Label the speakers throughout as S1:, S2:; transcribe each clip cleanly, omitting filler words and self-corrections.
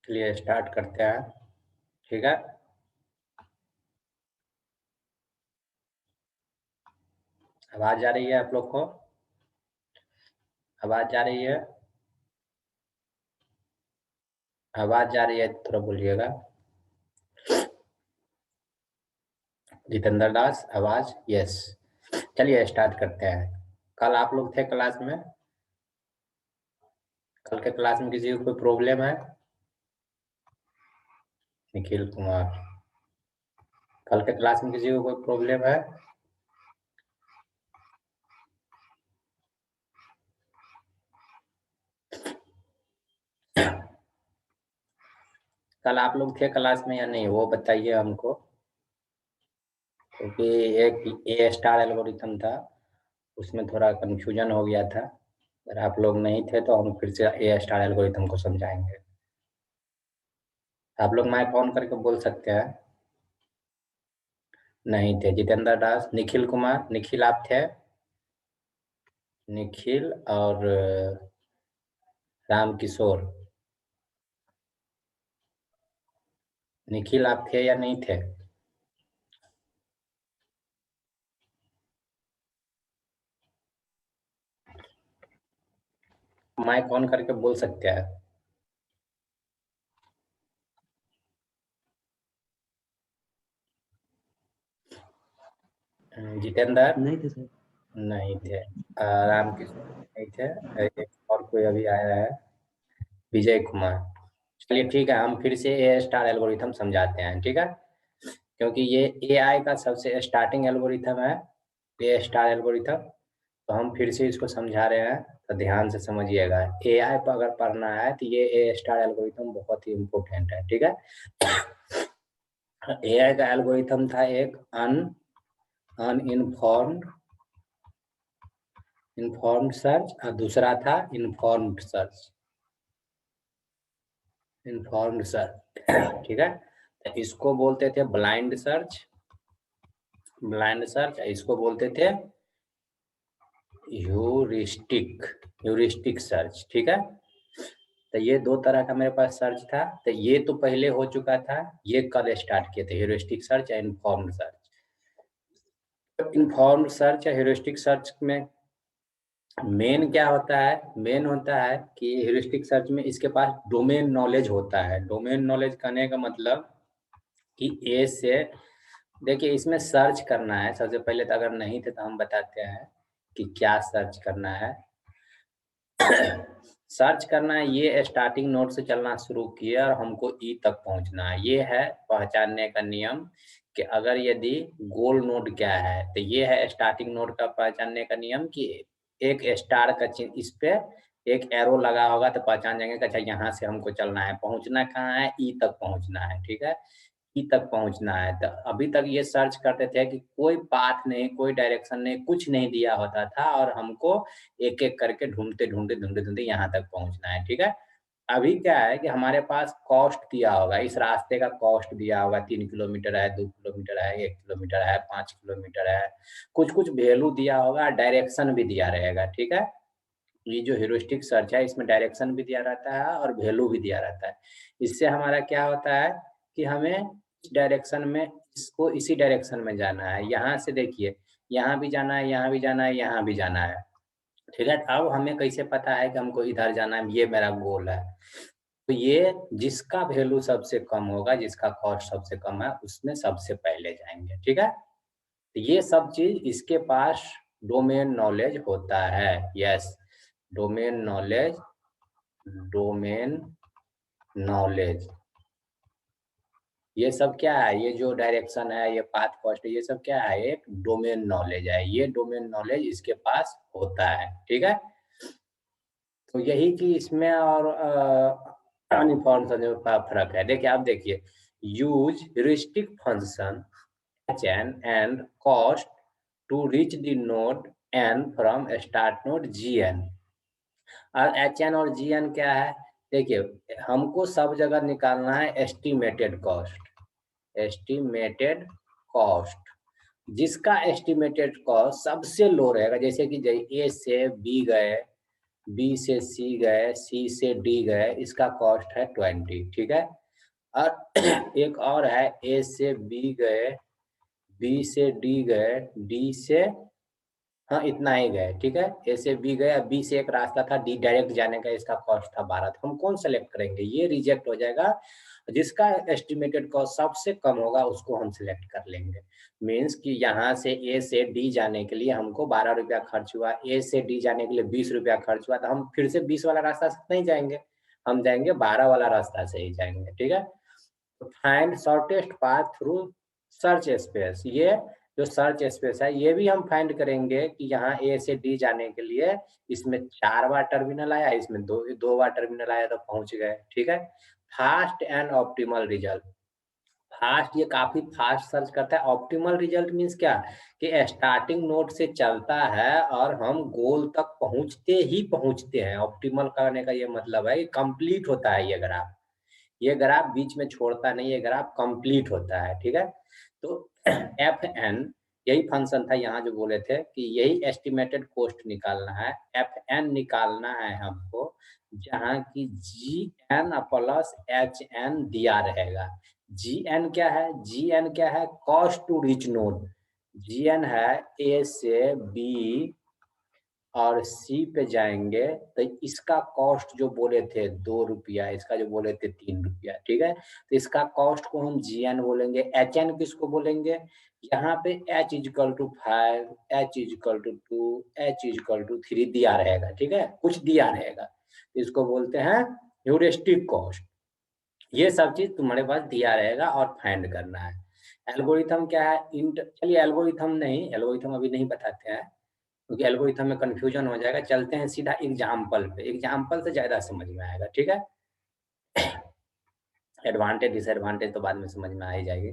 S1: चलिए स्टार्ट करते हैं। ठीक है, आवाज आ रही है आप लोग को? आवाज आ रही है? आवाज आ रही है थोड़ा बोलिएगा। जितेंद्र दास आवाज? यस। चलिए स्टार्ट करते हैं। कल आप लोग थे क्लास में? कल के क्लास में किसी को कोई प्रॉब्लम है? निखिल कुमार, कल के क्लास में किसी को कोई प्रॉब्लम है? कल आप लोग थे क्लास में या नहीं, वो बताइए हमको। क्योंकि एक ए स्टार एल्गोरिथम था, उसमें थोड़ा कंफ्यूजन हो गया था। अगर आप लोग नहीं थे तो हम फिर से ए स्टार एल्गोरिथम को समझाएंगे। आप लोग माइक ऑन करके बोल सकते हैं। नहीं थे जितेंद्र दास। निखिल कुमार, निखिल आप थे? निखिल और राम किशोर। निखिल आप थे या नहीं थे? माइक ऑन करके बोल सकते हैं। जितेंद्र?
S2: नहीं थे सर।
S1: नहीं थे। राम किशोर नहीं थे। एक और कोई अभी आया है, विजय कुमार। चलिए ठीक है, हम फिर से ए स्टार एल्गोरिथम समझाते हैं। ठीक है, क्योंकि ये एआई का सबसे स्टार्टिंग एल्गोरिथम है, ए स्टार एल्गोरिथम। तो हम फिर से इसको समझा रहे हैं, तो ध्यान से समझिएगा। एआई पर अगर पढ़ना है तो ये ए स्टार एल्गोरिथम बहुत ही इम्पोर्टेंट है। ठीक है, एआई का एल्गोरिथम था एक अनइनफॉर्म्ड इन्फॉर्म्ड सर्च, और दूसरा था इन्फॉर्म्ड सर्च। इन्फॉर्म्ड सर्च ठीक है, तो इसको बोलते थे ब्लाइंड सर्च। ब्लाइंड सर्च, इसको बोलते थे ह्यूरिस्टिक ह्यूरिस्टिक सर्च। ठीक है, तो ये दो तरह का मेरे पास सर्च था। तो ये तो पहले हो चुका था, ये कल स्टार्ट किए थे, ह्यूरिस्टिक सर्च या इन्फॉर्म्ड सर्च। इन्फॉर्म्ड सर्च या ह्यूरिस्टिक सर्च में मेन क्या होता है? मेन होता है कि ह्यूरिस्टिक सर्च में इसके पास डोमेन नॉलेज होता है। डोमेन नॉलेज करने का मतलब कि ए से, देखिए इसमें सर्च करना है सबसे पहले। तो अगर नहीं थे तो हम बताते हैं कि क्या सर्च करना है। सर्च करना है, ये स्टार्टिंग नोड से चलना शुरू किया और हमको ई तक पहुंचना है। ये है पहचानने का नियम कि अगर यदि गोल नोड क्या है, तो ये है स्टार्टिंग नोड का पहचानने का नियम कि एक स्टार का चिन्ह, इस पे एक एरो लगा होगा तो पहचान जाएंगे कि अच्छा यहाँ से हमको चलना है। पहुंचना कहाँ है? ई तक पहुंचना है। ठीक है, ई तक पहुंचना है। तो अभी तक ये सर्च करते थे कि कोई पाथ नहीं, कोई डायरेक्शन नहीं, कुछ नहीं दिया होता था, और हमको एक एक करके ढूंढते ढूंढते ढूंढते ढूंढते यहाँ तक पहुंचना है। ठीक है, अभी क्या है कि हमारे पास कॉस्ट दिया होगा, इस रास्ते का कॉस्ट दिया होगा, 3 किलोमीटर है, 2 किलोमीटर है, 1 किलोमीटर है, 5 किलोमीटर है, कुछ कुछ वैल्यू दिया होगा, डायरेक्शन भी दिया रहेगा। ठीक है, ये जो ह्यूरिस्टिक सर्च है इसमें डायरेक्शन भी दिया रहता है और वैल्यू भी दिया रहता है। इससे हमारा क्या होता है कि हमें इस डायरेक्शन में, इसको इसी डायरेक्शन में जाना है। यहाँ से देखिए, यहाँ भी जाना है, यहाँ भी जाना है, यहाँ भी जाना है। ठीक है, अब हमें कैसे पता है कि हमको इधर जाना है? ये मेरा गोल है। तो ये जिसका वैल्यू सबसे कम होगा, जिसका कॉस्ट सबसे कम है, उसमें सबसे पहले जाएंगे। ठीक है, तो ये सब चीज इसके पास डोमेन नॉलेज होता है। Yes, domain knowledge, domain knowledge, ये सब क्या है? ये जो डायरेक्शन है, ये पाथ कॉस्ट है, ये सब क्या है? एक डोमेन नॉलेज है। ये डोमेन नॉलेज इसके पास होता है। ठीक है, तो यही चीज इसमें और अनइन्फॉर्म्ड सर्च का फर्क है। देखिए, आप देखिए, use heuristic function hn and cost to reach the node n from start node gn। और hn और gn क्या है? देखिए, हमको सब जगह निकालना है एस्टिमेटेड कॉस्ट। एस्टिमेटेड कॉस्ट, जिसका एस्टिमेटेड कॉस्ट सबसे लो रहेगा, जैसे कि ए से बी गए, बी से सी गए, सी से डी गए, इसका कॉस्ट है 20, ठीक है। और एक और है, ए से बी गए, बी से डी गए, डी से, हाँ इतना ही गए, ठीक है। ए से बी गया, बी से एक रास्ता था डी डायरेक्ट जाने का, इसका कॉस्ट था 12। तो हम कौन सेलेक्ट करेंगे, ये रिजेक्ट हो जाएगा। जिसका एस्टिमेटेड कॉस्ट सबसे कम होगा उसको हम सिलेक्ट कर लेंगे। मीन्स कि यहाँ से ए से डी जाने के लिए हमको 12 रुपया खर्च हुआ, ए से डी जाने के लिए 20 रुपया खर्च हुआ, तो हम फिर से 20 वाला रास्ता से नहीं जाएंगे, हम जाएंगे 12 वाला रास्ता से ही जाएंगे, ठीक है। तो find shortest path through search space, ये जो सर्च स्पेस है ये भी हम फाइंड करेंगे कि यहाँ ए से डी जाने के लिए इसमें 4 बार टर्मिनल आया, इसमें दो बार टर्मिनल आया, तो पहुंच गए, ठीक है। Fast and optimal result, fast ये काफी फास्ट सर्च करता है। ऑप्टिमल रिजल्ट मीन्स क्या, कि स्टार्टिंग नोड से चलता है और हम गोल तक पहुंचते ही पहुंचते हैं। ऑप्टिमल करने का ये मतलब है कि कंप्लीट होता है ये ग्राफ, ये ग्राफ बीच में छोड़ता नहीं, ये ग्राफ कंप्लीट होता है, ठीक है। तो एफ एन, यही फंक्शन था यहाँ जो बोले थे कि यही एस्टिमेटेड कॉस्ट निकालना है, एफ एन निकालना है हमको, जहाँ की जी एन प्लस एच एन दिया रहेगा। जी एन क्या है, जी एन क्या है, cost to reach node. G N है ए से बी और सी पे जाएंगे, तो इसका कॉस्ट जो बोले थे 2 रुपया, इसका जो बोले थे 3 रुपया, ठीक है। तो इसका कॉस्ट को हम जी एन बोलेंगे। एच एन किसको बोलेंगे, यहाँ पे H equal to 5, H equal to 2, H equal to 3 दिया रहेगा, ठीक है, कुछ दिया रहेगा, इसको बोलते हैं ह्यूरिस्टिक कॉस्ट। ये सब चीज तुम्हारे पास दिया रहेगा और फाइंड करना है। एल्गोरिथम क्या है, इंट, चलिए एल्गोरिथम नहीं, एल्गोरिथम अभी नहीं बताते हैं क्योंकि एल्गोरिथम में कंफ्यूजन हो जाएगा। चलते हैं सीधा एग्जाम्पल पे, एग्जाम्पल से ज्यादा समझ में आएगा, ठीक है। एडवांटेज डिसएडवांटेज तो बाद में समझ में आ ही जाएगी।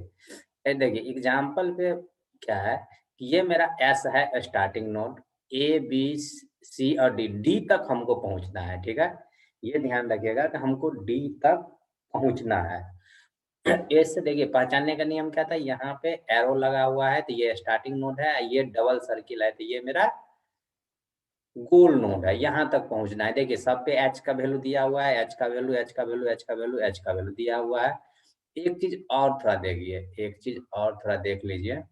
S1: देखिए एग्जाम्पल पे क्या है कि ये मेरा एस है starting node, A B C और डी, डी तक हमको पहुंचना है, ठीक है। ये ध्यान रखिएगा कि हमको डी तक पहुंचना है। ए से देखिए पहचानने का नियम क्या था, यहाँ पे एरो लगा हुआ है तो ये स्टार्टिंग नोड है, ये डबल सर्किल है तो ये मेरा गोल नोड है, यहाँ तक पहुंचना है। देखिए सब पे एच का वैल्यू दिया हुआ है, एच का वैल्यू, एच का वैल्यू, एच का वैल्यू, एच का वैल्यू दिया हुआ है। एक चीज और थोड़ा देखिए, एक चीज और थोड़ा देख लीजिए।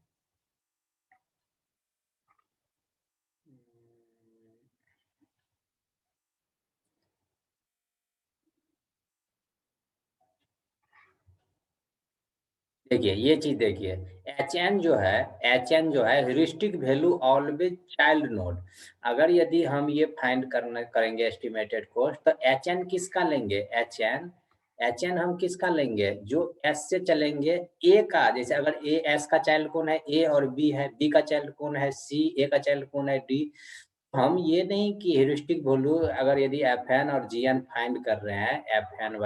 S1: देखिए ये चीज देखिए, एच एन जो है, एच एन जो है heuristic value always child node. अगर यदि हम ये फाइंड करना करेंगे एस्टिमेटेड कॉस्ट, तो एच एन किसका लेंगे, एच एन, एच एन हम किसका लेंगे, जो एस से चलेंगे ए का। जैसे अगर ए एस का चाइल्ड कौन है, ए और बी है, बी का चाइल्ड कौन है सी, ए का चाइल्ड कौन है डी। हम ये नहीं कि ह्यूरिस्टिक वैल्यू अगर यदि एफ एन और जी एन फाइंड कर रहे हैं, एफ एन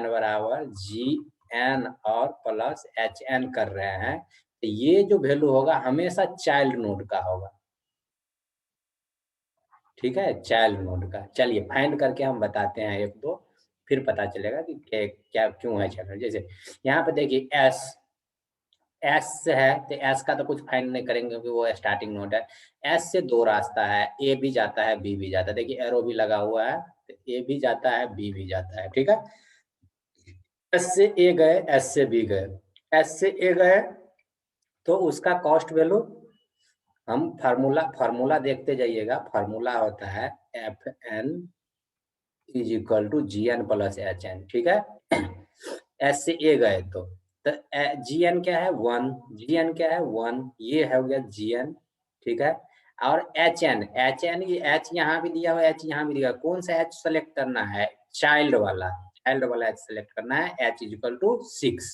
S1: बराबर जी एन और प्लस एच एन कर रहे हैं, तो ये जो वैल्यू होगा हमेशा चाइल्ड नोड का होगा, ठीक है, चाइल्ड नोड का। चलिए फाइंड करके हम बताते हैं एक दो, फिर पता चलेगा कि क्या क्यों है चाइल्ड नोड। जैसे यहाँ पे देखिए एस, एस से है तो एस का तो कुछ फाइंड नहीं करेंगे क्योंकि वो स्टार्टिंग नोड है। एस से दो रास्ता है, ए भी जाता है बी भी जाता है, देखिए एरो भी लगा हुआ है, तो ए भी जाता है बी भी जाता है, ठीक है। एस से ए गए, एस से बी गए, एस से ए गए तो उसका कॉस्ट वैल्यू, हम फार्मूला फार्मूला देखते जाइएगा, फार्मूला होता है F N is equal to G N plus H N, ठीक है। एस से ए गए तो जी एन क्या है 1, जी एन क्या है 1, ये है हो गया जी एन, ठीक है। और एच एन, एच एन ये एच यहाँ भी दिया हुआ है, एच यहाँ भी दिया हुआ है, कौन सा एच सेलेक्ट करना है, चाइल्ड वाला, चाइल्ड वाला एच सेलेक्ट करना है। H is equal to 6,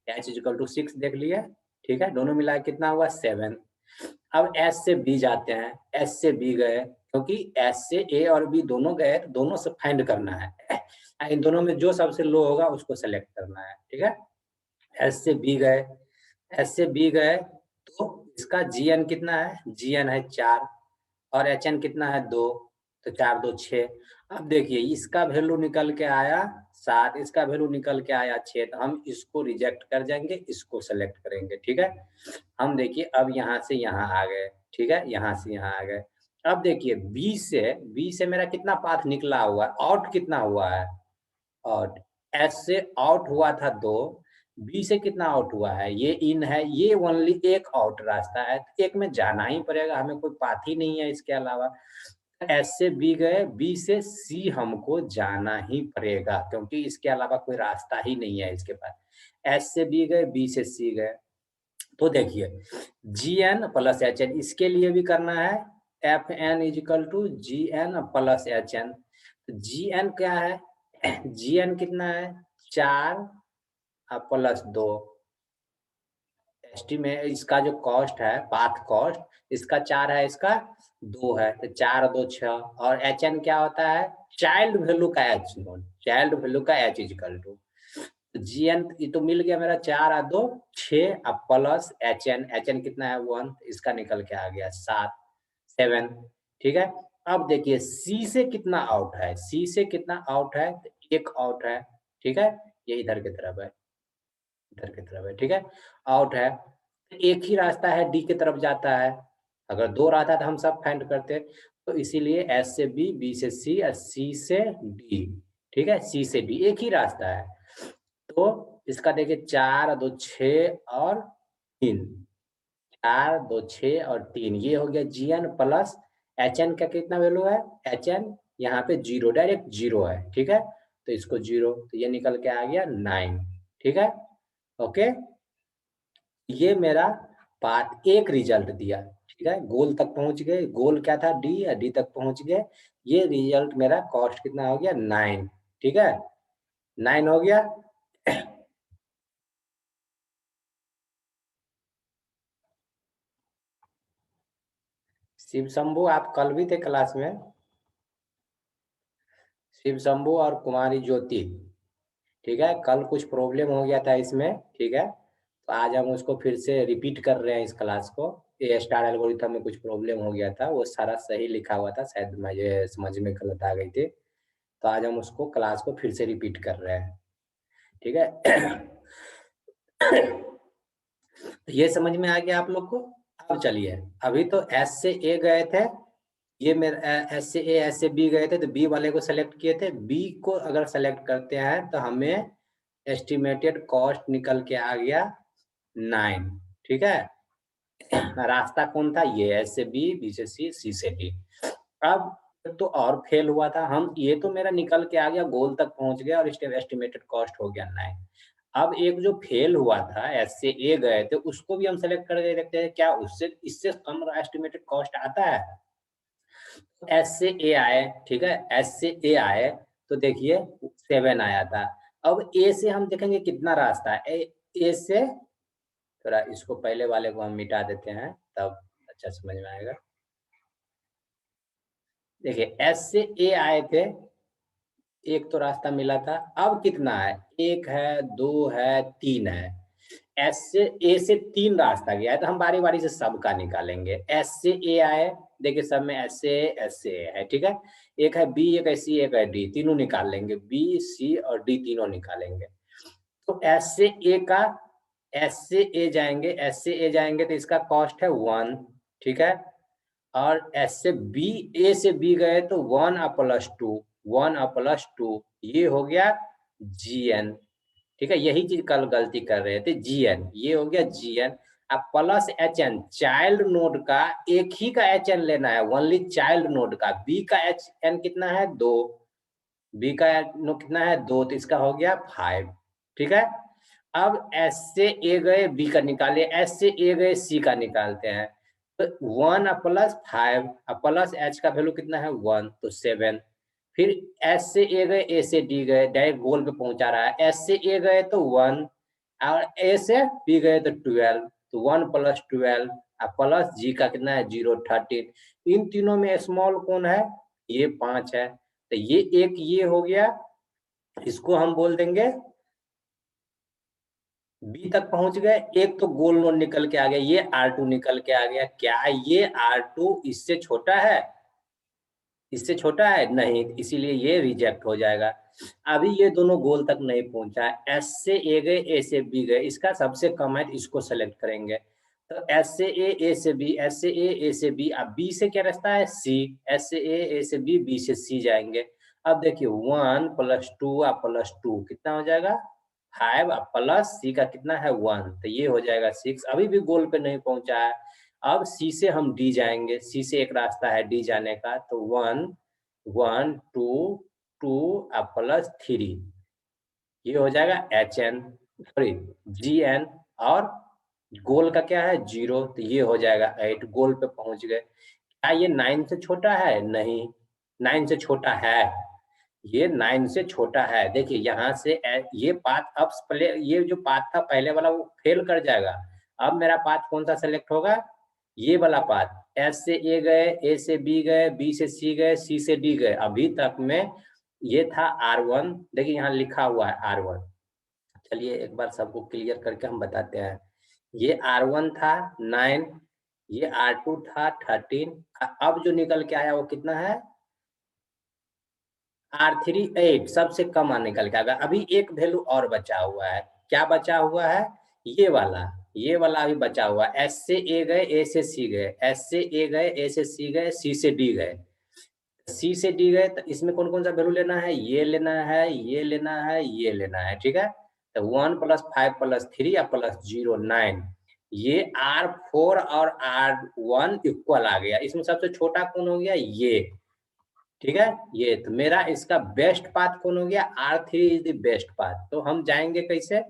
S1: H is equal to 6 देख लिए, ठीक है, दोनों मिला कितना हुआ 7। अब एस से बी जाते हैं, एस से बी गए क्योंकि एस से ए और बी दोनों गए तो दोनों से फाइंड करना है, इन दोनों में जो सबसे लो होगा उसको सेलेक्ट करना है, ठीक है। एस से बी गए, एस से बी गए तो इसका जी एन कितना है, जी एन है 4 और एच एन कितना है 2, तो 4 2 6। अब देखिए इसका वैल्यू निकल के आया 7, इसका वैल्यू निकल के आया 6, तो हम इसको रिजेक्ट कर जाएंगे, इसको सेलेक्ट करेंगे, ठीक है। हम देखिए अब यहाँ से यहाँ आ गए, ठीक है, यहाँ से यहाँ आ गए, अब देखिए बी से मेरा कितना पाथ निकला हुआ है, आउट कितना हुआ है, आउट। एस से आउट हुआ था 2, बी से कितना आउट हुआ है, ये इन है, ये ओनली एक आउट रास्ता है, एक में जाना ही पड़ेगा, हमें कोई पाथ ही नहीं है इसके अलावा। एस से बी गए, बी से सी हमको जाना ही पड़ेगा क्योंकि इसके अलावा कोई रास्ता ही नहीं है इसके पास। एस से बी गए, बी से सी गए, तो देखिए G N plus H N इसके लिए भी करना है, F N equal to G N plus H N. G N क्या है, जी एन कितना है 4 प्लस 2, एस्टीमेट इसका जो कॉस्ट है पाथ कॉस्ट, इसका 4 है, इसका 2 है, तो 4 2 6, और एच एन क्या होता है चाइल्ड वैल्यू का एच नोट, चाइल्ड वैल्यू का H equal to G N, ये तो मिल गया मेरा 4 और 2 6, अब प्लस एच एन कितना है 1, इसका निकल के आ गया 7 7, ठीक है। अब देखिए सी से कितना आउट है, सी से कितना आउट है, तो एक आउट है, ठीक है, ये इधर की तरफ है, इधर की तरफ है, ठीक है, आउट है, एक ही रास्ता है डी की तरफ जाता है, अगर 2 रहता तो हम सब फाइंड करते, तो इसीलिए एस से बी, बी से सी और सी से डी, ठीक है, सी से डी एक ही रास्ता है। तो इसका देखिए 4 2 6 और 3, 4 2 6 और 3, ये हो गया G N plus H N का कितना वैल्यू है, एच एन यहाँ पे 0 डायरेक्ट 0 है, ठीक है, तो इसको 0, तो ये निकल के आ गया 9, ठीक है, ओके। ये मेरा पार्ट एक रिजल्ट दिया, ठीक है, गोल तक पहुंच गए, गोल क्या था डी, डी तक पहुंच गए, ये रिजल्ट मेरा कॉस्ट कितना हो गया 9, ठीक है, 9 हो गया। शिव शंभू आप कल भी थे क्लास में, शिव शंभू और कुमारी ज्योति, ठीक है, कल कुछ प्रॉब्लम हो गया था इसमें, ठीक है, तो आज हम उसको फिर से रिपीट कर रहे हैं इस क्लास को, ये स्टार एल्गोरिथम में कुछ प्रॉब्लम हो गया था, वो सारा सही लिखा हुआ था, शायद मुझे समझ में गलत आ गई थी, तो आज हम उसको क्लास को फिर से रिपीट कर रहे हैं, ठीक है। ये समझ में आ गया आप लोग को। अब चलिए, अभी तो एस से ए गए थे, ये मेरा एस से ए, एस से बी गए थे, तो बी वाले को सेलेक्ट किए थे, बी को अगर सेलेक्ट करते हैं तो हमें एस्टिमेटेड कॉस्ट निकल के आ गया 9, ठीक है, रास्ता कौन था, ये एस से बी, बी से सी, सी से डी। अब तो और फेल हुआ था, हम ये तो मेरा निकल के आ गया, गोल तक पहुंच गया और एस्टिमेटेड कॉस्ट हो गया 9। अब एक जो फेल हुआ था एस से ए गए थे, उसको भी हम सेलेक्ट करके देखते हैं क्या उससे इससे कम एस्टिमेटेड कॉस्ट आता है, एस से ए आए, ठीक है, एस से ए आए, तो देखिए 7 आया था। अब ए से हम देखेंगे कितना रास्ता है, ए से थोड़ा इसको पहले वाले को हम मिटा देते हैं तब अच्छा समझ में आएगा। देखिए एस से ए आए थे, एक तो रास्ता मिला था, अब कितना है, 1 है 2 है 3 है, एस से ए से 3 रास्ता गया है, तो हम बारी बारी से सबका निकालेंगे, एस से ए आए, देखिए सब में एस से ए है, ठीक है, एक है बी, एक है सी, एक है डी, तीनों निकाल लेंगे, बी सी और डी तीनों निकालेंगे, तो एस से ए का, एस से ए जाएंगे, एस से ए जाएंगे तो इसका कॉस्ट है 1, ठीक है, और एस से बी, ए से बी गए तो 1 प्लस 2, 1 प्लस 2, ये हो गया जी एन, ठीक है, यही चीज कल गलती कर रहे थे, जी एन, ये हो गया जी एन। अब plus H N, child node का एक ही का एच एन लेना है, ओनली चाइल्ड नोड का, बी का एच एन कितना है 2, बी का नो कितना है 2, तो इसका हो गया 5, ठीक है। अब एस से ए गए बी का निकालिए, एस से ए गए सी का निकालते हैं, तो 1 प्लस 5, प्लस एच का वैल्यू कितना है 1, तो 7, फिर एस से ए गए, ए से डी गए, डायरेक्ट गोल पे पहुंचा रहा है, एस से ए गए तो 1 और ए से बी गए तो 12, तो 1 प्लस 12 प्लस जी का कितना है 0 13, इन तीनों में स्मॉल कौन है, ये 5 है, तो ये एक ये हो गया, इसको हम बोल देंगे बी तक पहुंच गए, एक तो गोल नोड निकल के आ गया, ये R2 निकल के आ गया, क्या ये R2 इससे छोटा है, इससे छोटा है नहीं, इसीलिए ये रिजेक्ट हो जाएगा। अभी ये दोनों गोल तक नहीं पहुंचा है, एस से ए गए, ए से बी गए, इसका सबसे कम है, इसको सेलेक्ट करेंगे, तो एस से ए से बी, एस से ए से बी, अब बी से क्या रास्ता है सी, एस से ए से बी से सी जाएंगे। अब देखिए 1 + 2 + 2 कितना हो जाएगा 5 प्लस सी का कितना है 1, तो ये हो जाएगा 6। अभी भी गोल पे नहीं पहुंचा है। अब सी से हम डी जाएंगे, सी से एक रास्ता है डी जाने का, तो 1 1 2 2 प्लस 3 ये हो जाएगा HN, सॉरी GN, और गोल का क्या है 0, तो ये हो जाएगा 8। गोल पे पहुंच गए। क्या ये 9 से छोटा है? नहीं, 9 से छोटा है, ये 9 से छोटा है। देखिए यहाँ से ये पाथ अब पहले, ये जो पाथ था पहले वाला वो फेल कर जाएगा। अब मेरा पाथ कौन सा सेलेक्ट होगा? ये वाला पाथ। एस से ए गए, ए से बी गए, बी से सी गए, सी से डी गए। अभी तक में ये था R1, देखिए यहाँ लिखा हुआ है R1। चलिए एक बार सबको क्लियर करके हम बताते हैं। ये R1 था 9, ये R2 था 13, अब जो निकल के आया वो कितना है R3 8, सबसे कम निकल के आएगा। अभी एक वैल्यू और बचा हुआ है। क्या बचा हुआ है? ये वाला, ये वाला अभी बचा हुआ है। एस से ए गए, ए से सी गए, एस से ए गए, ए से सी गए, सी से डी गए। सी से डी गए तो इसमें कौन कौन सा वैल्यू लेना है? ये लेना है, ये लेना है, ये लेना है, ठीक है। तो 1 + 5 + 3 या +0 9, ये R4 और R1 इक्वल आ गया। इसमें सबसे छोटा कौन हो गया? ये, ठीक है। ये तो मेरा इसका बेस्ट पाथ कौन हो गया? R3 is the best path. तो हम जाएंगे कैसे?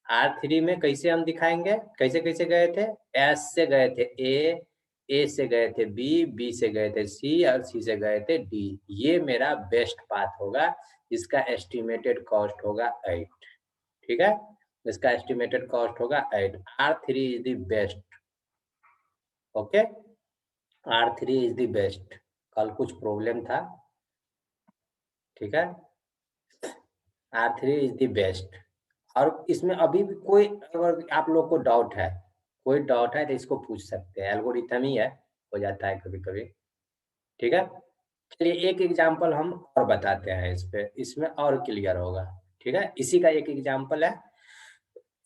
S1: R3 में कैसे हम दिखाएंगे? कैसे कैसे गए थे? S से गए थे A से गए थे B से गए थे C और C से गए थे D। ये मेरा बेस्ट पाथ होगा, इसका एस्टिमेटेड कॉस्ट होगा 8, ठीक है। इसका एस्टिमेटेड कॉस्ट होगा 8। R3 is the best, okay. R3 is the best. कल कुछ प्रॉब्लम था, ठीक है। R3 is the best. और इसमें अभी भी कोई अगर आप लोग को डाउट है, कोई डाउट है तो इसको पूछ सकते हैं। एल्गोरिथम ही है, हो जाता है कभी-कभी, ठीक है। चलिए एक एग्जांपल हम और बताते हैं इस पे, इसमें और क्लियर होगा, ठीक है। इसी का एक एग्जांपल है।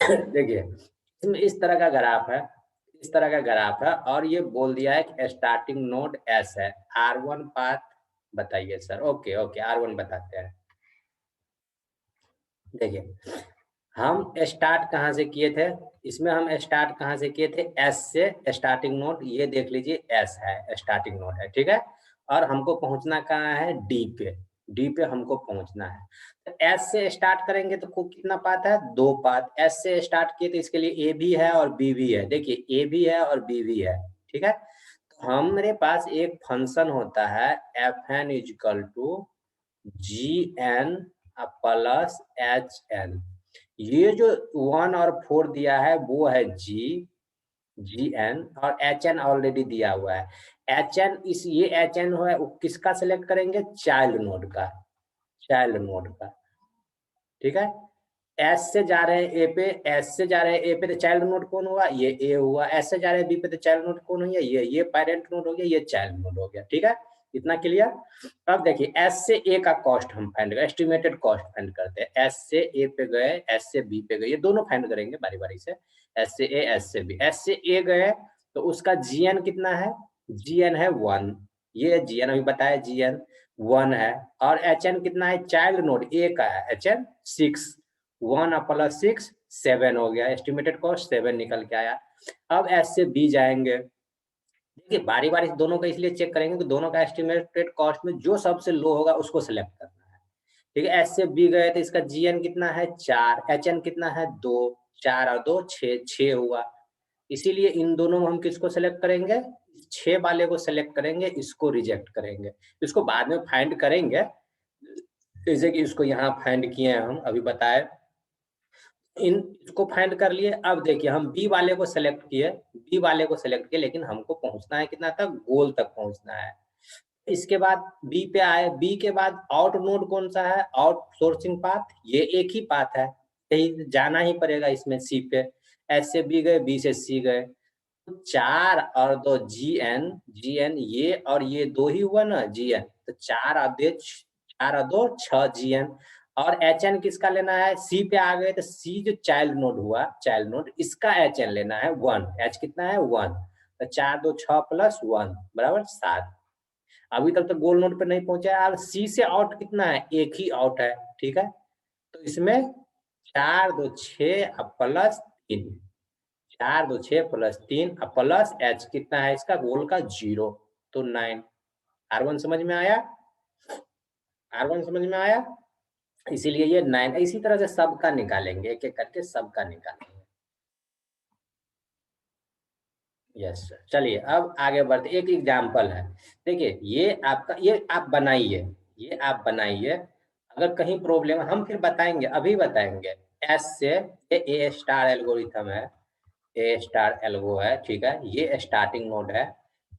S1: देखिए इसमें इस तरह का ग्राफ है, इस तरह का ग्राफ है, और ये बोल दिया है कि स्टार्टिंग नोड S है। R1 पाथ बताइए सर। ओके ओके, R1 बताते हैं। देखिए हम स्टार्ट कहाँ से किए थे? इसमें हम स्टार्ट कहाँ से किए थे? S से स्टार्टिंग नोड, ये देख लीजिए S है, स्टार्टिंग नोड है, ठीक है। और हमको पहुंचना कहाँ है? D पे, D पे हमको पहुंचना है। तो S से स्टार्ट करेंगे तो कितना पाथ है? 2 पाथ। S से स्टार्ट किए तो इसके लिए A भी है और B भी है। देखिए A भी है और B भी है, ठीक है। तो हमारे पास एक फंक्शन होता है Fn = GN प्लस HN। ये जो 1 और 4 दिया है वो है GN, और HN ऑलरेडी दिया हुआ है। HN इस ये HN है वो किसका सिलेक्ट करेंगे? चाइल्ड नोड का, चाइल्ड नोड का, ठीक है। S से जा रहे हैं A पे, S से जा रहे हैं A पे, तो चाइल्ड नोड कौन हुआ? ये A हुआ। S से जा रहे हैं B पे, तो चाइल्ड नोड कौन हो गया? ये पेरेंट नोड हो गया, ये चाइल्ड नोड हो गया, ठीक है। इतना क्लियर? अब देखिए S से A का कॉस्ट हम फाइंड करें, एस्टिमेटेड कॉस्ट फाइंड करते हैं। S से A पे गए, S से B पे गए, ये दोनों फाइंड करेंगे बारी बारी से। S से A, S से B। S से A गए तो उसका GN कितना है? GN है 1, ये GN अभी बताया, GN 1 है। और HN कितना है? चाइल्ड नोड A का है HN 6, 1 + 6 7 हो गया। एस्टिमेटेड कॉस्ट 7 निकल के आया। अब S से B जाएंगे। देखिए बारी बारी दोनों का इसलिए चेक करेंगे कि दोनों का एस्टिमेटेड कॉस्ट में जो सबसे लो होगा उसको सिलेक्ट करना है, ठीक है। S से B गए तो इसका GN कितना है? 4, HN कितना है? 2, 4 और 2 6, 6 हुआ। इसीलिए इन दोनों में हम किसको सेलेक्ट करेंगे? 6 वाले को सेलेक्ट करेंगे, इसको रिजेक्ट करेंगे। इसको बाद में फाइंड करेंगे, जैसे कि इसको यहाँ फाइंड किए हैं हम अभी बताए, इन इसको फाइंड कर लिए। अब देखिए हम बी वाले को सेलेक्ट किए, बी वाले को सेलेक्ट किए, लेकिन हमको पहुंचना है कितना तक? गोल तक पहुंचना है। इसके बाद बी पे आए, बी के बाद आउट नोड कौन सा है? आउट सोर्सिंग पाथ, ये एक ही पाथ है, कहीं जाना ही पड़ेगा इसमें सी पे। एस से बी गए, बी से सी गए, 4 और 2 GN, GN ये और ये 2 ही हुआ ना GN, तो 4 और 2 6 GN। और HN किसका लेना है, C पे आ गए तो C जो चाइल्ड नोड हुआ, चाइल्ड नोड, इसका HN लेना है 1, H कितना है 1, तो 4 2 6 प्लस 1 बराबर 7। अभी तक तो गोल नोड पे नहीं पहुंचा है। अब C से आउट कितना है, एक ही आउट है, ठीक है। तो इसमें 4 2 6 प्लस 3, 4 2 6 प्लस 3 प्लस H कितना है इसका गोल का 0, तो 9। R1 समझ में आया, R1 समझ में आया। इसीलिए ये 9, इसी तरह से सबका निकालेंगे, एक एक करके सबका निकालेंगे। यस सर, चलिए अब आगे बढ़ते, एक एग्जाम्पल है। देखिए ये आपका, ये आप बनाइए, ये आप बनाइए। अगर कहीं प्रॉब्लम हम फिर बताएंगे, अभी बताएंगे। एस से ये ए स्टार एल्गोरिथम है, ए स्टार एल्गो है, ठीक है। ये स्टार्टिंग नोड है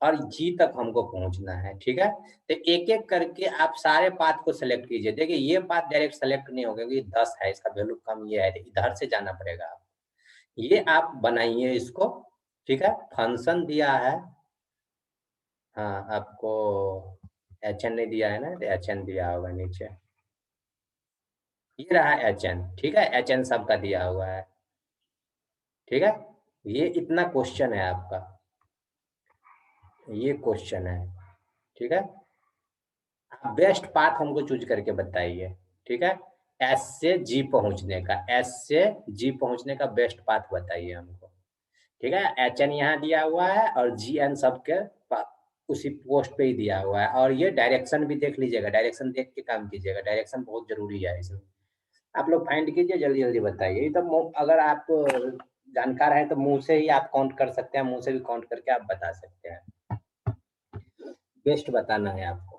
S1: और जी तक हमको पहुंचना है, ठीक है। तो एक एक करके आप सारे पाथ को सिलेक्ट कीजिए। देखिए ये पाथ डायरेक्ट सेलेक्ट नहीं होगा क्योंकि 10 है, इसका वैल्यू कम ये है, तो इधर से जाना पड़ेगा आप। ये आप बनाइए इसको, ठीक है। फंक्शन दिया है, हाँ आपको HN नहीं दिया है ना, तो HN दिया होगा नीचे, ये रहा HN, ठीक है। HN सबका दिया हुआ है, ठीक है। ये इतना क्वेश्चन है आपका, ये क्वेश्चन है, ठीक है। आप बेस्ट पाथ हमको चूज करके बताइए, ठीक है। एस से जी पहुंचने का, एस से जी पहुंचने का बेस्ट पाथ बताइए हमको, ठीक है। HN यहाँ दिया हुआ है और GN सबके उसी पोस्ट पे ही दिया हुआ है। और ये डायरेक्शन भी देख लीजिएगा, डायरेक्शन देख के काम कीजिएगा, डायरेक्शन बहुत जरूरी है इसमें। आप लोग फाइंड कीजिए, जल्दी जल्दी बताइए। ये तो अगर आप जानकार हैं तो मुंह से ही आप काउंट कर सकते हैं, मुंह से भी काउंट करके आप बता सकते हैं। बेस्ट बताना है आपको।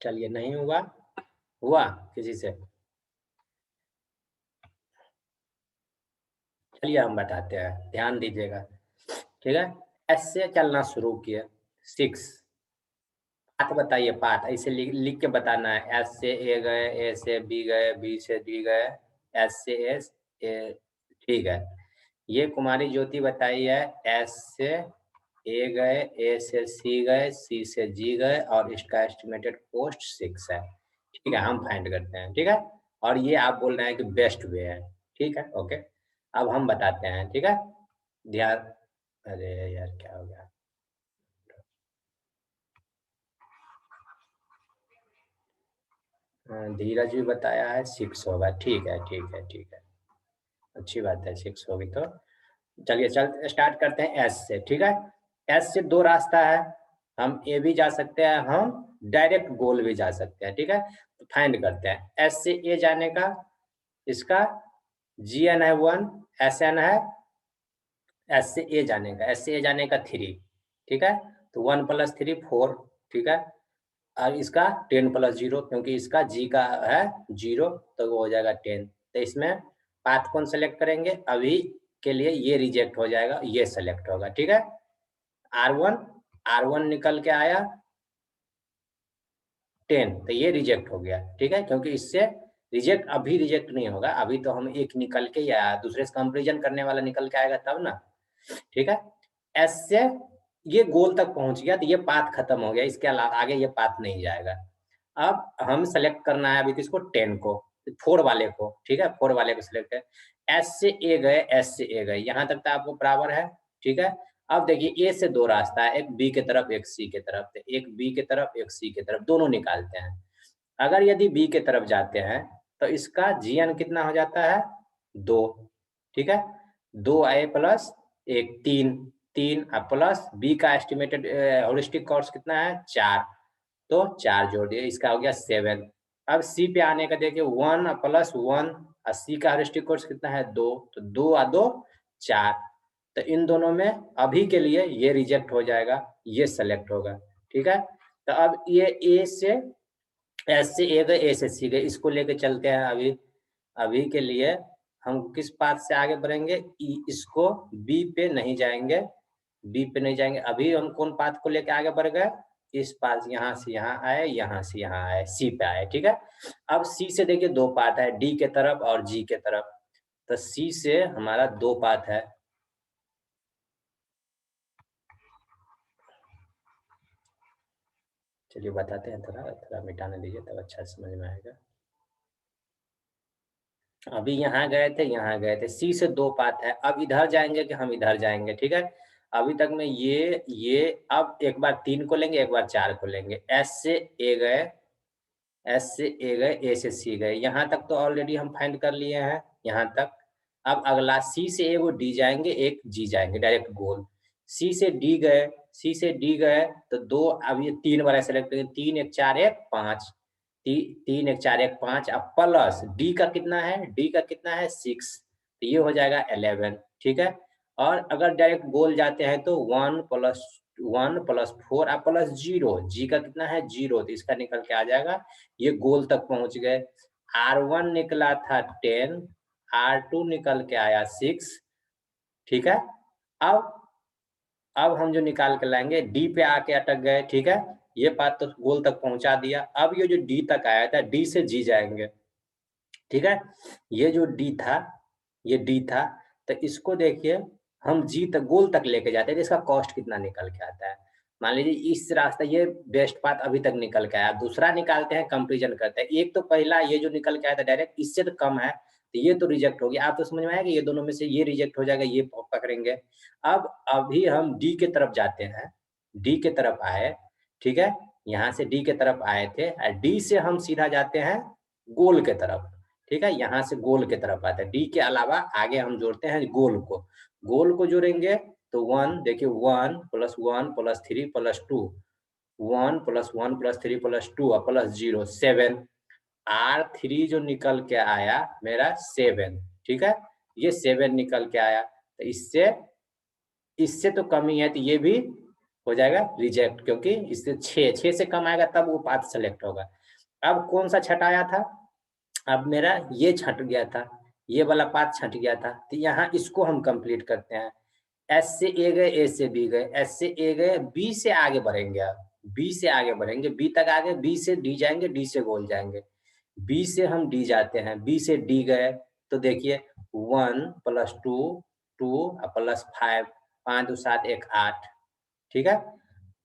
S1: चलिए, नहीं हुआ, हुआ किसी से? चलिए हम बताते हैं, ध्यान दीजिएगा, ठीक है। एस से चलना शुरू किए, 6 पाथ बताइए, पाथ ऐसे लिख के बताना है। एस से ए गए, ए से बी गए, बी से डी गए, एस से एस ए, ठीक है। ये कुमारी ज्योति बताई है, एस से ए गए, ए से सी गए, सी से जी गए और इसका एस्टिमेटेड कॉस्ट 6 है, ठीक है। हम फाइंड करते हैं, ठीक है। और ये आप बोल रहे हैं कि बेस्ट वे है, ठीक है, ओके। अब हम बताते हैं, ठीक है। ध्यान, अरे यार क्या हो गया, धीरज भी बताया है 6 होगा, ठीक है, ठीक है, ठीक है, अच्छी बात है, 6 होगी तो। चलिए चल स्टार्ट करते हैं एस से, ठीक है। एस से 2 रास्ता है, हम ए भी जा सकते हैं, हम डायरेक्ट गोल भी जा सकते हैं, ठीक है। तो फाइंड करते हैं एस से ए जाने का, इसका GN है 1, SN है, एस से ए जाने का, एस से ए जाने का 3, ठीक है। तो 1 + 3 4, ठीक है। और इसका 10 + 0 क्योंकि इसका जी का है 0, तो वो हो जाएगा 10। तो इसमें पाथ कौन सेलेक्ट करेंगे, अभी के लिए ये रिजेक्ट हो जाएगा, ये सेलेक्ट होगा, ठीक है। R1, R1 निकल के आया 10, तो ये रिजेक्ट हो गया, ठीक है। क्योंकि इससे रिजेक्ट अभी रिजेक्ट नहीं होगा, अभी तो हम एक निकल के या दूसरे से कंपेरिजन करने वाला निकल के आएगा तब ना, ठीक है। एस से ये गोल तक पहुंच गया, तो ये पाथ खत्म हो गया, इसके अलावा आगे ये पाथ नहीं जाएगा। अब हम सेलेक्ट करना है अभी किसको, 10 को, 4 वाले को, ठीक है। 4 वाले को सिलेक्ट है, एस से ए गए, एस से ए गए, यहाँ तक तो आपको बराबर है, ठीक है। अब देखिए ए से 2 रास्ता है, एक बी की तरफ, एक सी की तरफ, तो एक बी की तरफ, एक सी की तरफ, दोनों निकालते हैं। अगर यदि बी की तरफ जाते हैं तो इसका GN कितना हो जाता है 2, ठीक है। 2 आए प्लस 1 3, 3 प्लस बी का एस्टिमेटेड हॉरिस्टिक कॉस्ट कितना है 4, तो 4 जोड़ दिए, इसका हो गया 7। अब सी पे आने का देखिए 1 + 1 और सी का हॉरिस्टिक कॉस्ट कितना है 2, तो 2 और 2 4, तो इन दोनों में अभी के लिए ये रिजेक्ट हो जाएगा, ये सेलेक्ट होगा, ठीक है। तो अब ये ए से एस से ए गए, ए से सी गए, इसको लेके चलते हैं। अभी के लिए हम किस पाथ से आगे बढ़ेंगे, इसको बी पे नहीं जाएंगे, बी पे नहीं जाएंगे। अभी हम कौन पाथ को लेके आगे बढ़ गए, इस पाथ, यहाँ से यहाँ आए, यहाँ से यहाँ आए, सी पे आए, ठीक है। अब सी से देखिए दो पाथ है, डी के तरफ और जी के तरफ। तो सी से हमारा दो पाथ है, चलिए बताते हैं, थोड़ा थोड़ा मिटाने दीजिए तब अच्छा समझ में आएगा। अभी यहाँ गए थे, यहाँ गए थे, सी से दो पाथ है। अब इधर जाएंगे कि हम इधर जाएंगे, ठीक है। अभी तक में ये अब एक बार 3 को लेंगे, एक बार 4 को लेंगे। एस से ए गए, एस से ए गए, ए से सी गए, यहाँ तक तो ऑलरेडी हम फाइंड कर लिए हैं, यहाँ तक। अब अगला सी से ए वो डी जाएंगे, एक जी जाएंगे, डायरेक्ट गोल। सी से डी गए, सी से डी गए तो दो, अब ये 3 बार सेलेक्ट करेंगे, 3 1 4 1 5, 3 1 4 1 5, अब प्लस डी का कितना है, डी का कितना है 6, तो ये हो जाएगा 11, ठीक है। और अगर डायरेक्ट गोल जाते हैं तो 1 + 4 और प्लस 0, जी का कितना है 0, तो इसका निकल के आ जाएगा, ये गोल तक पहुंच गए। R1 निकला था 10, R2 निकल के आया 6, ठीक है। अब हम जो निकाल के लाएंगे, डी पे आके अटक गए, ठीक है। ये बात तो गोल तक पहुंचा दिया। अब ये जो डी तक आया था, डी से जी जाएंगे, ठीक है। ये जो डी था, ये डी था, तो इसको देखिए हम जी तक, गोल तक लेके जाते हैं, तो इसका कॉस्ट कितना निकल के आता है। मान लीजिए इस रास्ता, ये बेस्ट पाथ अभी तक निकल के आया, दूसरा निकालते हैं, कंपेरिजन करते हैं। एक तो पहला ये जो निकल के आया था डायरेक्ट, इससे तो कम है, तो ये तो रिजेक्ट हो गया। आप तो समझ में आएगा, ये दोनों में से ये रिजेक्ट हो जाएगा, ये पकड़ेंगे। अब अभी हम डी के तरफ जाते हैं, डी के तरफ आए, ठीक है। यहाँ से डी के तरफ आए थे, डी से हम सीधा जाते हैं गोल के तरफ, ठीक है। यहाँ से गोल के तरफ आते हैं, डी के अलावा आगे हम जोड़ते हैं गोल को। गोल को जोड़ेंगे तो 1, देखिए 1 + 1 + 3 + 2, 1 + 1 + 3 + 2 और प्लस 0, 7। R3 जो निकल के आया मेरा 7, ठीक है। ये 7 निकल के आया, तो इससे इससे तो कम ही है, तो ये भी हो जाएगा रिजेक्ट, क्योंकि इससे 6 से कम आएगा तब वो पाथ सेलेक्ट होगा। अब कौन सा छटाया था, अब मेरा ये छट गया था, ये वाला पाथ छट गया था, तो यहाँ इसको हम कंप्लीट करते हैं। एस से ए गए, ए से बी गए, एस से ए गए, बी से आगे बढ़ेंगे। अब बी से आगे बढ़ेंगे, बी तक आगे, बी से डी जाएंगे, डी से गोल जाएंगे। बी से हम डी जाते हैं, बी से डी गए तो देखिए 1 + 2 2 और प्लस 5, 5 2 7 1 8, ठीक है।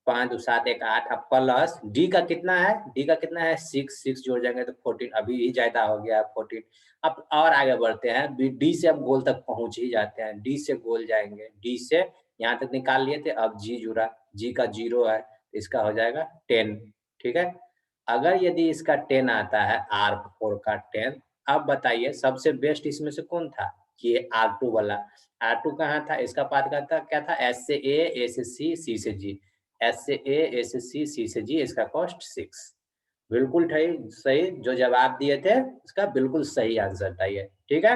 S1: 5 2 7 1 8 अब प्लस डी का कितना है, डी का कितना है 6, 6 जोड़ जाएंगे तो 14, अभी ही ज्यादा हो गया 14। अब और आगे बढ़ते हैं, डी से अब गोल तक पहुंच ही जाते हैं, डी से गोल जाएंगे, डी से यहाँ तक निकाल लिए थे, अब जी जुड़ा, जी का 0 है, इसका हो जाएगा 10, ठीक है। अगर यदि इसका 10 आता है, R4 का 10, अब बताइए सबसे बेस्ट इसमें से कौन था, ये R2 वाला। R2 कहाँ था, इसका पाथ का था क्या था, एस से ए, ए से सी, सी से जी, एस से ए, ए से सी, सी से जी, इसका कॉस्ट 6। बिल्कुल सही जो जवाब दिए थे, इसका बिल्कुल सही आंसर था ये, ठीक है।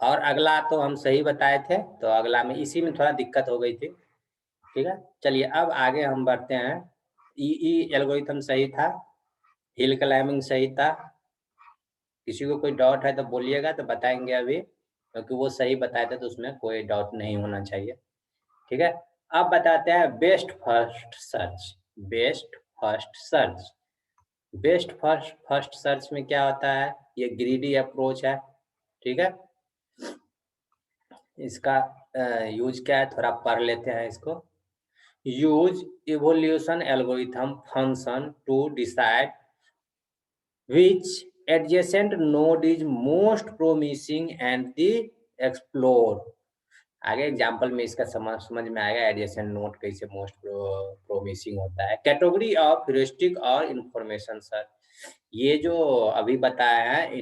S1: और अगला तो हम सही बताए थे, तो अगला में इसी में थोड़ा दिक्कत हो गई थी, ठीक है। चलिए अब आगे हम बढ़ते हैं। ई एल्गोरिथम सही था, हिल क्लाइंबिंग सही था। किसी को कोई डाउट है तो बोलिएगा, तो बताएंगे अभी, क्योंकि वो सही बताए थे तो उसमें कोई डाउट नहीं होना चाहिए, ठीक है। अब बताते हैं best first search. Best first search, best first first search में क्या होता है, ये ग्रीडी अप्रोच है, ठीक है। इसका यूज क्या है, थोड़ा पढ़ लेते हैं इसको। Use evolution algorithm function to decide which adjacent node is most promising and the explore। आगे एग्जांपल में इसका समझ में आएगा, एडजेसेंट नोड कैसे मोस्ट प्रोमिसिंग होता है। कैटेगरी ऑफ ह्यूरिस्टिक और इंफॉर्मेशन सर्च, ये जो अभी बताया है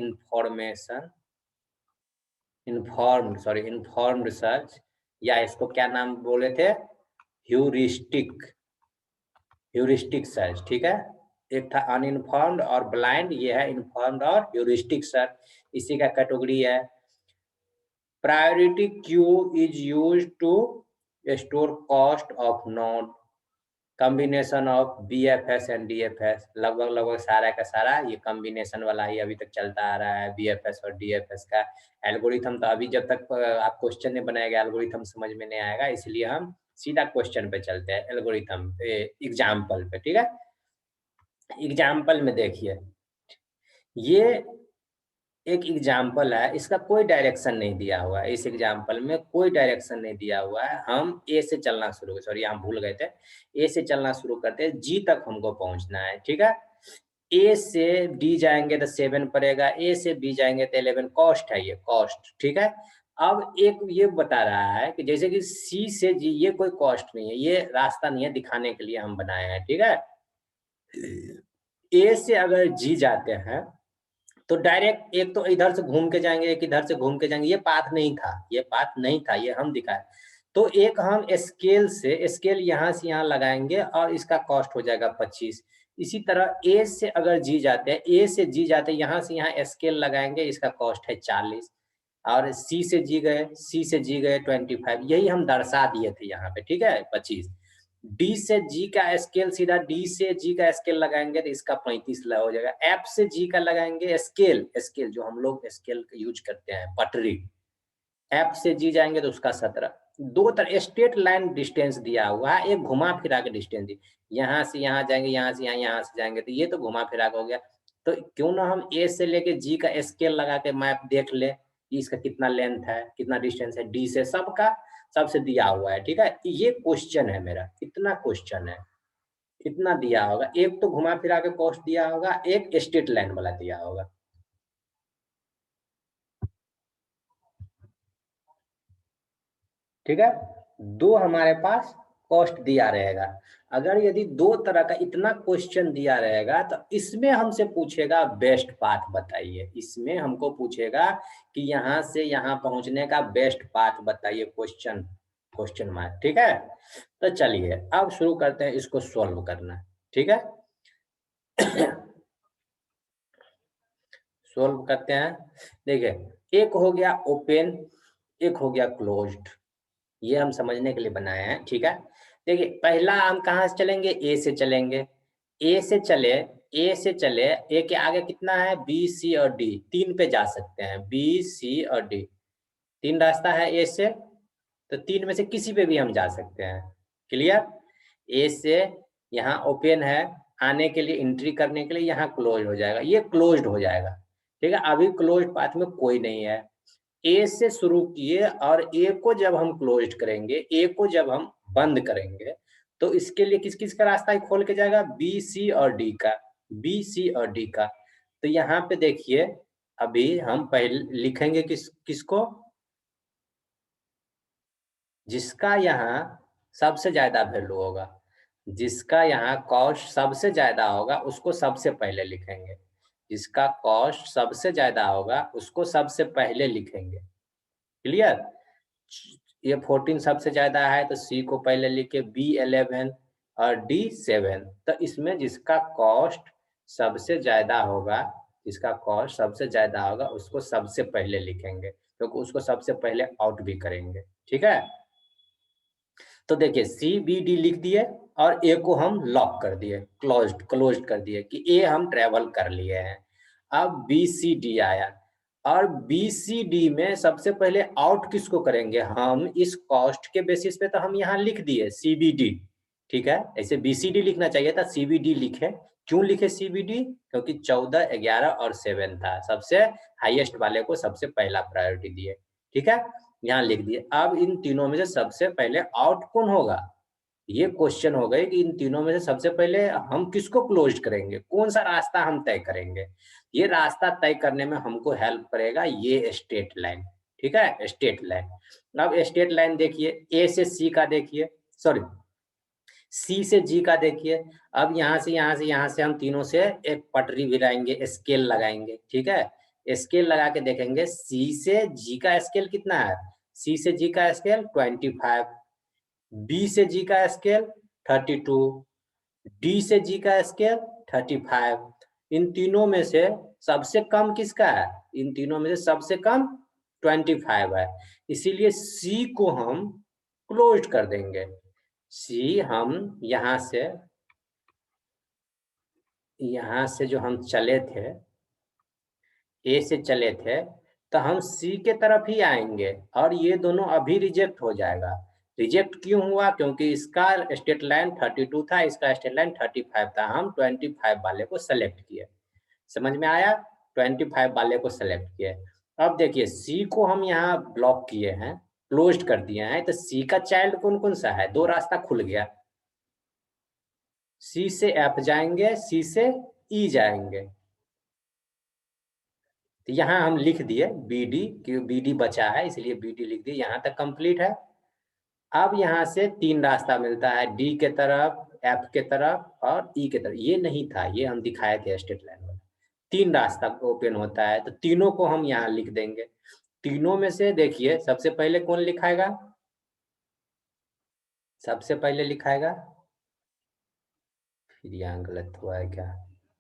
S1: इन्फॉर्म्ड सर्च, या इसको क्या नाम बोले थे, ह्यूरिस्टिक, ह्यूरिस्टिक सर्च, ठीक है। एक था अनइन्फॉर्म्ड और ब्लाइंड, ये है इन्फॉर्म्ड और ह्यूरिस्टिक सर्च, इसी का कैटेगरी है। Priority queue is used to store cost of node, combination of BFS and DFS, लगभग सारा का सारा ये कॉम्बिनेशन वाला ही अभी तक चलता आ रहा है। BFS और DFS का एल्गोरिथम तो अभी जब तक आप क्वेश्चन नहीं बनाएगा एल्गोरिथम समझ में नहीं आएगा, इसलिए हम सीधा क्वेश्चन पे चलते हैं, एल्गोरिथम पे, एग्जाम्पल पे। ठीक है, एग्जाम्पल में देखिए, ये एक एग्जाम्पल है, इसका कोई डायरेक्शन नहीं दिया हुआ है। इस एग्जाम्पल में कोई डायरेक्शन नहीं दिया हुआ है। हम ए से चलना शुरू, सॉरी हम भूल गए थे, ए से चलना शुरू करते हैं, जी तक हमको पहुंचना है। ठीक है, ए से डी जाएंगे तो 7 पड़ेगा, ए से बी जाएंगे तो 11, कॉस्ट है ये, कॉस्ट। ठीक है, अब एक ये बता रहा है कि जैसे कि सी से जी, ये कोई कॉस्ट नहीं है, ये रास्ता नहीं है, दिखाने के लिए हम बनाए हैं। ठीक है, ए से अगर जी जाते हैं तो डायरेक्ट एक तो इधर से घूम के जाएंगे, एक इधर से घूम के जाएंगे, ये पाथ नहीं था, ये पाथ नहीं था, ये हम दिखाए। तो एक हम स्केल से, स्केल यहाँ से यहाँ लगाएंगे और इसका कॉस्ट हो जाएगा 25। इसी तरह ए से अगर जी जाते हैं, ए से जी जाते हैं, यहाँ से यहाँ स्केल लगाएंगे, इसका कॉस्ट है 40। और सी से जी गए, सी से जी गए 25, यही हम दर्शा दिए थे यहाँ पे। ठीक है, 25। डी से जी का स्केल, सीधा डी से जी का स्केल लगाएंगे तो इसका 35 हो जाएगा। एफ से जी का लगाएंगे स्केल, स्केल जो हम लोग स्केल यूज करते हैं, पटरी, एफ से जी जाएंगे तो उसका 17। दो तरह स्ट्रेट लाइन डिस्टेंस दिया हुआ है, एक घुमा फिरा के डिस्टेंस दी, यहाँ से यहाँ जाएंगे, यहाँ से यहाँ, यहाँ से जाएंगे, तो ये तो घुमा फिरा के हो गया। तो क्यों ना हम ए से लेके जी का स्केल लगा के मैप देख ले कि इसका कितना लेंथ है, कितना डिस्टेंस है, डी से सबका सबसे दिया हुआ है। ठीक है, ये क्वेश्चन है मेरा, इतना क्वेश्चन है, इतना दिया होगा। एक तो घुमा फिरा के कॉस्ट दिया होगा, एक स्ट्रेट लाइन वाला दिया होगा। ठीक है, दो हमारे पास कॉस्ट दिया रहेगा। अगर यदि दो तरह का इतना क्वेश्चन दिया रहेगा तो इसमें हमसे पूछेगा बेस्ट पाथ बताइए, इसमें हमको पूछेगा कि यहाँ से यहाँ पहुंचने का बेस्ट पाथ बताइए, क्वेश्चन, क्वेश्चन मार्क। ठीक है, तो चलिए अब शुरू करते हैं इसको सॉल्व करना। ठीक है, सॉल्व करते हैं। देखिए, एक हो गया ओपन, एक हो गया क्लोज्ड, ये हम समझने के लिए बनाए हैं। ठीक है, देखिए पहला हम कहाँ से चलेंगे, ए से चलेंगे, ए से चले, ए से चले, ए के आगे कितना है, बी सी और डी, तीन पे जा सकते हैं, बी सी और डी, तीन रास्ता है ए से, तो तीन में से किसी पे भी हम जा सकते हैं। क्लियर, ए से यहाँ ओपन है, आने के लिए, एंट्री करने के लिए, यहाँ क्लोज हो जाएगा, ये क्लोज्ड हो जाएगा। ठीक है, अभी क्लोज्ड पाथ में कोई नहीं है। ए से शुरू किए और ए को जब हम क्लोज करेंगे, ए को जब हम बंद करेंगे, तो इसके लिए किस किस का रास्ता खोल के जाएगा, बी सी और डी का, बी सी और डी का। तो यहाँ पे देखिए, अभी हम पहले लिखेंगे किसको, जिसका यहाँ सबसे ज्यादा वैल्यू होगा, जिसका यहाँ कॉस्ट सबसे ज्यादा होगा उसको सबसे पहले लिखेंगे, जिसका कॉस्ट सबसे ज्यादा होगा उसको सबसे पहले लिखेंगे। क्लियर, ये 14 सबसे ज्यादा है तो सी को पहले लिखे, बी 11 और डी 7। तो इसमें जिसका कॉस्ट सबसे ज्यादा होगा, जिसका कॉस्ट सबसे ज्यादा होगा उसको सबसे पहले लिखेंगे, क्योंकि तो उसको सबसे पहले आउट भी करेंगे। ठीक है, तो देखिए सी बी डी लिख दिए और ए को हम लॉक कर दिए, क्लोज्ड कर दिए कि ए हम ट्रेवल कर लिए हैं। अब बी सी डी आया, और बी सी डी में सबसे पहले आउट किसको करेंगे हम, इस कॉस्ट के बेसिस पे तो हम यहाँ लिख दिए सी बी डी। ठीक है, ऐसे बी सी डी लिखना चाहिए था, सी बी डी लिखे। क्यों लिखे सी बी डी, क्योंकि 14, 11 और 7 था, सबसे हाईएस्ट वाले को सबसे पहला प्रायोरिटी दिए। ठीक है, यहाँ लिख दिए। अब इन तीनों में से सबसे पहले आउट कौन होगा, ये क्वेश्चन हो गए कि इन तीनों में से सबसे पहले हम किसको क्लोज करेंगे, कौन सा रास्ता हम तय करेंगे। ये रास्ता तय करने में हमको हेल्प करेगा ये स्ट्रेट लाइन। ठीक है, स्ट्रेट लाइन। अब स्ट्रेट लाइन देखिए, ए से सी का देखिए, सॉरी सी से जी का देखिए। अब यहाँ से यहाँ से यहाँ से हम तीनों से एक पटरी गिराएंगे, स्केल लगाएंगे। ठीक है, स्केल लगा के देखेंगे सी से जी का स्केल कितना है, सी से जी का स्केल 25, बी से जी का स्केल 32, डी से जी का स्केल 35। इन तीनों में से सबसे कम किसका है, इन तीनों में से सबसे कम 25 है, इसीलिए सी को हम क्लोज कर देंगे, सी हम यहाँ से जो हम चले थे, ए से चले थे, तो हम सी के तरफ ही आएंगे और ये दोनों अभी रिजेक्ट हो जाएगा। रिजेक्ट क्यों हुआ? क्योंकि इसका स्टेट लाइन 32 था, इसका स्टेट लाइन 35 था। हम 25 वाले को सेलेक्ट किए। समझ में आया? 25 वाले को सेलेक्ट किए। अब देखिए सी को हम यहाँ ब्लॉक किए हैं, क्लोज्ड कर दिए हैं, तो सी का चाइल्ड कौन कौन सा है? 2 रास्ता खुल गया। सी से एफ जाएंगे, सी से ई जाएंगे। तो यहाँ हम लिख दिए बी डी, क्योंकि बी डी बचा है इसलिए बी डी लिख दिए। यहाँ तक कंप्लीट है। अब यहाँ से 3 रास्ता मिलता है, डी के तरफ, एफ के तरफ और ई के तरफ। ये नहीं था, ये हम दिखाए थे स्ट्रेट लाइन वाला। 3 रास्ता ओपन होता है, तो तीनों को हम यहाँ लिख देंगे। तीनों में से देखिए सबसे पहले कौन लिखाएगा? सबसे पहले लिखाएगा, फिर यहाँ गलत हुआ है क्या?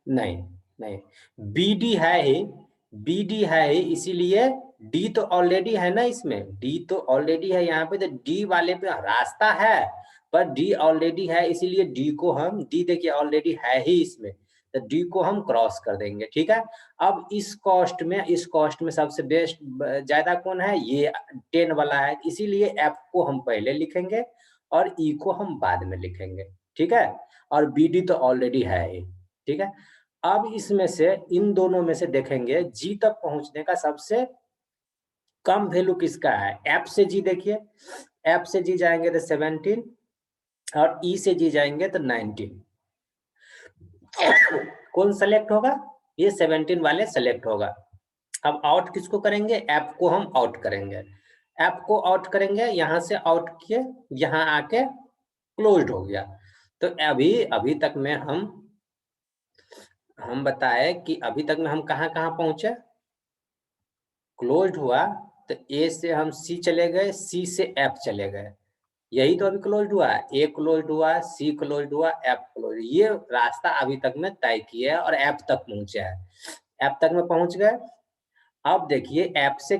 S1: नहीं, नहीं, बी डी है ही, बी डी है ही, इसीलिए डी तो ऑलरेडी है ना इसमें, डी तो ऑलरेडी है यहाँ पे, तो डी वाले पे रास्ता है, पर डी ऑलरेडी है, इसीलिए डी को हम, डी देखिए ऑलरेडी है ही इसमें, तो डी को हम क्रॉस कर देंगे। ठीक है। अब इस कॉस्ट में सबसे बेस्ट ज्यादा कौन है? ये 10 वाला है, इसीलिए एफ को हम पहले लिखेंगे और ई को हम बाद में लिखेंगे। ठीक है। और बी डी तो ऑलरेडी है ही। ठीक है। अब इसमें से इन दोनों में से देखेंगे जी तक पहुंचने का सबसे कम वैल्यू किसका है? एफ से जी देखिए, एफ से जी जाएंगे तो 17 और ई से जी जाएंगे तो 19। कौन सेलेक्ट होगा? ये 17 वाले सेलेक्ट होगा। अब आउट किसको करेंगे? एफ को हम आउट करेंगे। एफ को आउट करेंगे, यहां से आउट किए, यहां आके क्लोज्ड हो गया। तो अभी तक में हम बताए कि अभी तक में हम कहां पहुंचे? क्लोज्ड हुआ तो ए से हम सी चले गए, सी से एफ चले गए, यही तो अभी क्लोज्ड हुआ है। ए क्लोज्ड हुआ, सी क्लोज्ड हुआ, एफ क्लोज्ड। ये रास्ता अभी तक में तय किया है और एफ तक पहुंचे है। एफ तक में पहुंच गए। अब देखिए एफ से